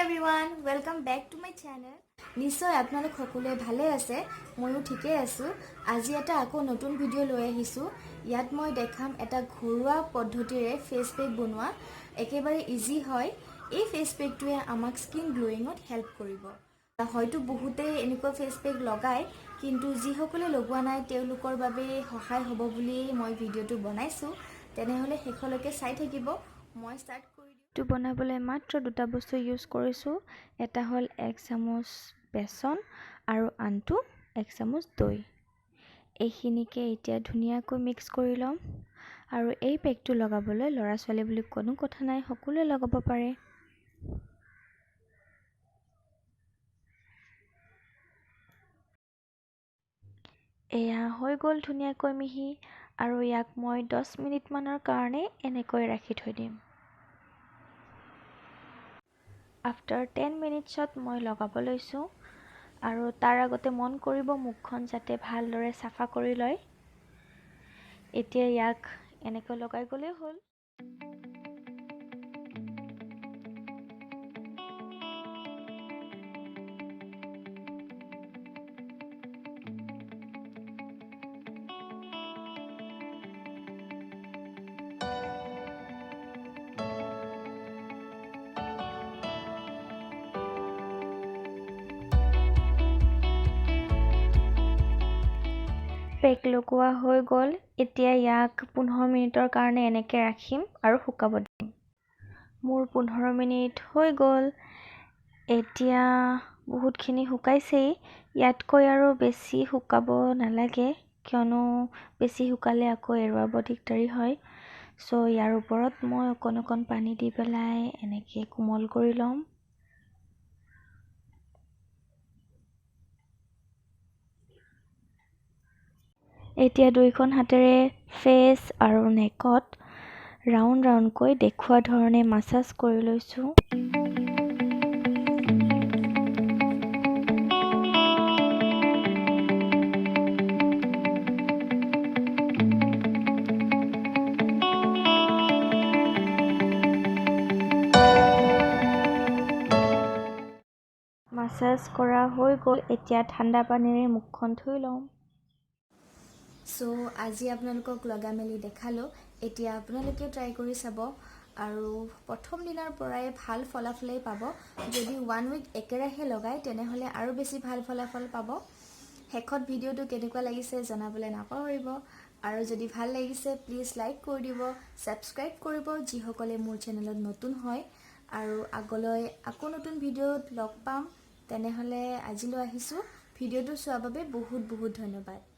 everyone, welcome back to my channel. নিশ্চয় আপোনালোক সকলোৱে ভালে আছে ময়ো ঠিকই আছো আজি এটা আকৌ নতুন ভিডিও লৈ আহিছো ইয়াত মই দেখাম এটা ঘৰুৱা পদ্ধতিৰে ফেস পেক বনোৱা একেবাৰে ইজি হয় এই ফেস পেকটোৱে আমাক স্কিন গ্লোইংত হেল্প কৰিব হয়তো বহুতে এনেকুৱা ফেস পেক লগায় কিন্তু যিসকলে লগোৱা নাই তেওঁলোকৰ বাবে সহায় হ'ব বুলি মই ভিডিওটো বনাইছো তেনেহলে শেষলৈকে চাই থাকিব মই স্টাৰ্ট কৰি টো বনাবলৈ মাত্ৰ দুটা বস্তু ইউজ কৰিছো এটা হল 1 চামুচ বেসন আৰু আনটো 1 চামুচ দৈ এইখিনিকে এতিয়া ধুনিয়াকৈ মিক্স কৰি লম আৰু এই পেকটো লগাবলৈ লৰা ছোৱালী বুলি কোনো কথা নাই সকলোৱে লগাব পাৰে এয়া হৈ গল ধুনিয়াকৈ মিহি আৰু ইয়াক মই 10 মিনিট মানৰ কাৰণে এনেকৈ ৰাখি থৈ দিম After 10 minutes মই লগাব লৈছো আৰু তাৰ আগতে মন কৰিব মুখখন যাতে ভালদৰে সাফা কৰি লয় এতিয়া ইয়াক এনেকৈ লগাই গলে হ'ল পেক লগোৱা হৈ গল এতিয়া ইয়াক 15 মিনিটৰ কাৰণে এনেকৈ ৰাখিম আৰু শুকাব দিম মোৰ 15 মিনিট হৈ গল এতিয়া বহুতখিনি শুকাইছেই ইয়াতকৈ আৰু বেছি শুকাব নালাগে কিয়নো বেছি শুকালে আকৌ এৰুৱাব দিগদাৰি হয় সো ইয়াৰ ওপৰত মই অকণ পানী দি পেলাই এনেকৈ কোমল কৰি লম এতিয়া দুইখন হাতেৰে ফেস আৰু নেকত ৰাউণ্ডকৈ দেখুৱা ধৰণে মাসাজ কৰি লৈছো মাসাজ কৰা হৈ গল এতিয়া ঠাণ্ডা পানীৰে মুখখন ধুই লম সো আজি আপোনালোকক লগা মেলি দেখালো এতিয়া আপোনালোকে ট্ৰাই কৰি চাব আৰু প্ৰথম দিনৰ পৰাই ভাল ফলাফলেই পাব যদি 1 উইক একেৰাহে লগায় তেনেহলে আৰু বেছি ভাল ফলাফল পাব শেষত ভিডিওটো কেনেকুৱা লাগিছে জনাবলৈ নাপাহৰিব আৰু যদি ভাল লাগিছে প্লিজ লাইক কৰি দিব সাবস্ক্ৰাইব কৰিব যিসকলে মোৰ চেনেলত নতুন হয় আৰু আগলৈ আকৌ নতুন ভিডিওত লগ পাম তেনেহলে আজিলৈ আহিছো ভিডিওটো চোৱাৰ বাবে বহুত ধন্যবাদ